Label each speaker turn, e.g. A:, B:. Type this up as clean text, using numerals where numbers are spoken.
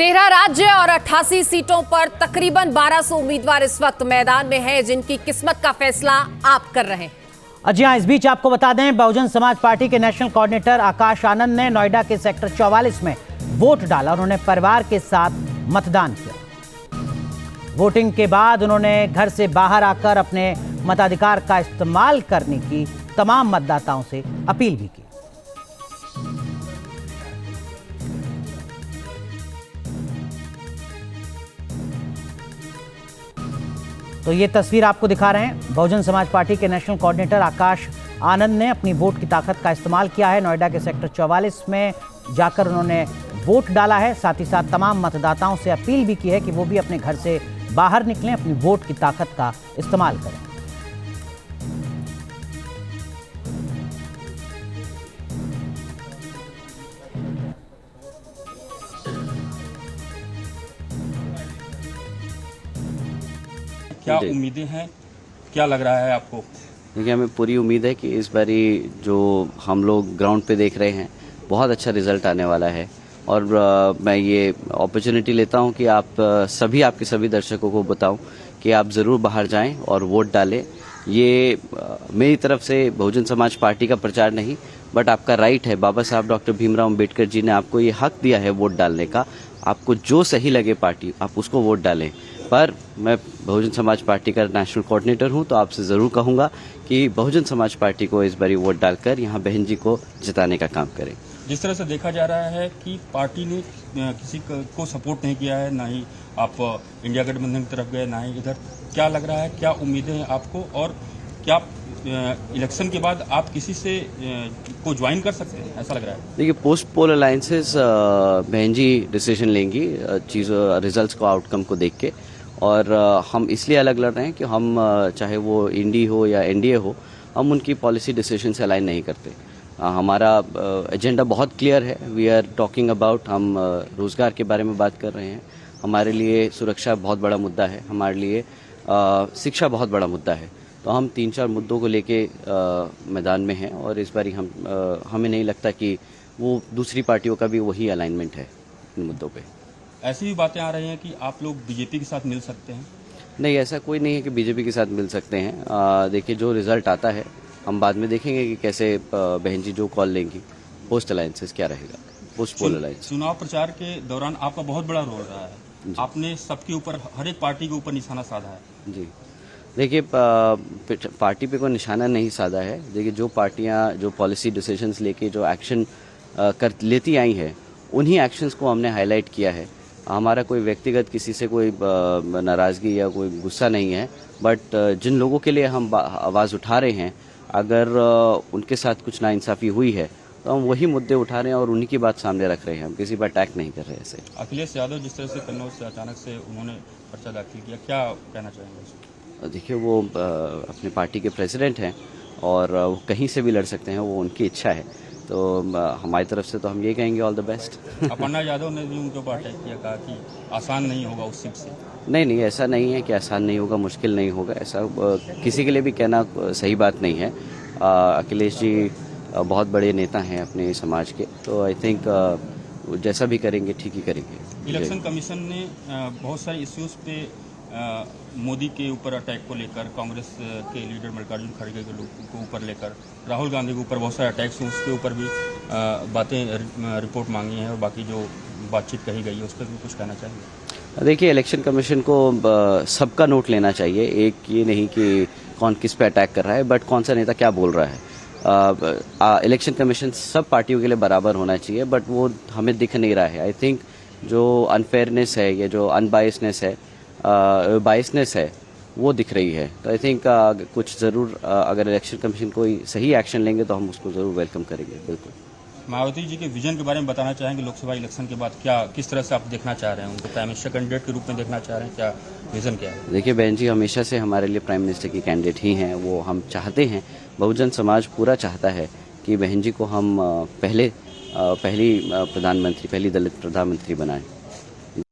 A: 13 राज्य और 88 सीटों पर तकरीबन 1200 उम्मीदवार इस वक्त मैदान में हैं, जिनकी किस्मत का फैसला आप कर रहे हैं।
B: जी हाँ, इस बीच आपको बता दें, बहुजन समाज पार्टी के नेशनल कोऑर्डिनेटर आकाश आनंद ने नोएडा के सेक्टर 44 में वोट डाला। उन्होंने परिवार के साथ मतदान किया। वोटिंग के बाद उन्होंने घर से बाहर आकर अपने मताधिकार का इस्तेमाल करने की तमाम मतदाताओं से अपील भी की। तो ये तस्वीर आपको दिखा रहे हैं। बहुजन समाज पार्टी के नेशनल कोऑर्डिनेटर आकाश आनंद ने अपनी वोट की ताकत का इस्तेमाल किया है। नोएडा के सेक्टर 44 में जाकर उन्होंने वोट डाला है। साथ ही साथ तमाम मतदाताओं से अपील भी की है कि वो भी अपने घर से बाहर निकलें, अपनी वोट की ताकत का इस्तेमाल करें।
C: क्या उम्मीदें हैं, क्या लग रहा है आपको?
D: देखिए, हमें पूरी उम्मीद है कि इस बारी जो हम लोग ग्राउंड पे देख रहे हैं, बहुत अच्छा रिजल्ट आने वाला है। और मैं ये अपॉर्चुनिटी लेता हूं कि आप आपके सभी दर्शकों को बताऊं कि आप ज़रूर बाहर जाएं और वोट डालें। ये मेरी तरफ से बहुजन समाज पार्टी का प्रचार नहीं, बट आपका राइट है। बाबा साहब डॉक्टर भीमराव अम्बेडकर जी ने आपको ये हक दिया है वोट डालने का। आपको जो सही लगे पार्टी, आप उसको वोट डालें। पर मैं बहुजन समाज पार्टी का नेशनल कोऑर्डिनेटर हूं, तो आपसे ज़रूर कहूंगा कि बहुजन समाज पार्टी को इस बारी वोट डालकर यहां बहन जी को जिताने का काम करें।
C: जिस तरह से देखा जा रहा है कि पार्टी ने किसी को सपोर्ट नहीं किया है, ना ही आप इंडिया गठबंधन की तरफ गए, ना ही इधर, क्या लग रहा है, क्या उम्मीदें हैं आपको, और क्या इलेक्शन के बाद आप किसी से को ज्वाइन कर सकते हैं, ऐसा लग रहा है?
D: देखिए, पोस्ट पोल अलायंसेस बहन जी डिसीजन लेंगी चीज़ों रिजल्ट्स को, आउटकम को देख के। और हम इसलिए अलग लड़ रहे हैं कि हम चाहे वो इंडी हो या एनडीए हो, हम उनकी पॉलिसी डिसीजन से अलाइन नहीं करते। हमारा एजेंडा बहुत क्लियर है। वी आर टॉकिंग अबाउट, हम रोज़गार के बारे में बात कर रहे हैं। हमारे लिए सुरक्षा बहुत बड़ा मुद्दा है, हमारे लिए शिक्षा बहुत बड़ा मुद्दा है। तो हम 3-4 मुद्दों को लेके मैदान में हैं, और इस बारी हमें नहीं लगता कि वो दूसरी पार्टियों का भी वही अलाइनमेंट है इन मुद्दों पे।
C: ऐसी भी बातें आ रही हैं कि आप लोग बीजेपी के साथ मिल सकते हैं।
D: नहीं, ऐसा कोई नहीं है कि बीजेपी के साथ मिल सकते हैं। देखिए, जो रिजल्ट आता है हम बाद में देखेंगे कि कैसे बहन जी जो कॉल लेंगी, पोस्ट अलायंसेस क्या रहेगा, पोस्ट पोल अलायंस।
C: चुनाव प्रचार के दौरान आपका बहुत बड़ा रोल रहा है। आपने सबके ऊपर, हर एक पार्टी के ऊपर निशाना साधा है।
D: जी, देखिए, पार्टी पे कोई निशाना नहीं साधा है। देखिए, जो पार्टियां जो पॉलिसी डिसीजंस लेके जो एक्शन लेती आई हैं, उन्हीं एक्शंस को हमने हाईलाइट किया है। हमारा कोई व्यक्तिगत किसी से कोई नाराज़गी या कोई गुस्सा नहीं है, बट जिन लोगों के लिए हम आवाज़ उठा रहे हैं, अगर उनके साथ कुछ नाइंसाफ़ी हुई है, तो हम वही मुद्दे उठा रहे हैं और उन्हीं की बात सामने रख रहे हैं। हम किसी पर अटैक नहीं कर रहे हैं। ऐसे
C: अखिलेश यादव जिस तरह से कन्नौज से अचानक से उन्होंने पर्चा दाखिल किया, क्या कहना चाहेंगे?
D: देखिए, वो अपने पार्टी के प्रेसिडेंट हैं और वो कहीं से भी लड़ सकते हैं, वो उनकी इच्छा है। तो हमारी तरफ से तो हम ये कहेंगे all the best.
C: Aparna Yadav ने भी उनके ऊपर अटैक किया, कहा कि आसान नहीं होगा उस सीट से।
D: नहीं, ऐसा नहीं है कि आसान नहीं होगा, मुश्किल नहीं होगा, ऐसा किसी के लिए भी कहना सही बात नहीं है। अखिलेश जी बहुत बड़े नेता हैं अपने समाज के, तो आई थिंक जैसा भी करेंगे ठीक ही करेंगे।
C: इलेक्शन कमीशन ने बहुत सारे इश्यूज पे मोदी के ऊपर अटैक को लेकर, कांग्रेस के लीडर मल्लिकार्जुन खड़गे के ऊपर लेकर, राहुल गांधी के ऊपर बहुत सारे अटैक्स हैं, उसके ऊपर भी बातें रिपोर्ट मांगी हैं, और बाकी जो बातचीत कही गई है उस पर भी कुछ कहना चाहिए?
D: देखिए, इलेक्शन कमीशन को सबका नोट लेना चाहिए। एक ये नहीं कि कौन किस पे अटैक कर रहा है, बट कौन सा नेता क्या बोल रहा है। इलेक्शन कमीशन सब पार्टियों के लिए बराबर होना चाहिए, बट वो हमें दिख नहीं रहा है। आई थिंक जो अनफेयरनेस है या जो अनबायसनेस है, बायसनेस है, वो दिख रही है। तो आई थिंक कुछ ज़रूर, अगर इलेक्शन कमीशन कोई सही एक्शन लेंगे तो हम उसको ज़रूर वेलकम करेंगे। बिल्कुल।
C: मायावती जी के विजन के बारे में बताना चाहेंगे, लोकसभा इलेक्शन के बाद क्या, किस तरह से आप देखना चाह रहे हैं उनको? प्राइम मिनिस्टर कैंडिडेट के रूप में देखना चाह रहे हैं, क्या विजन क्या है?
D: देखिए, बहन जी हमेशा से हमारे लिए प्राइम मिनिस्टर की कैंडिडेट ही हैं। वो हम चाहते हैं, बहुजन समाज पूरा चाहता है कि बहन जी को हम पहली दलित प्रधानमंत्री बनाएं।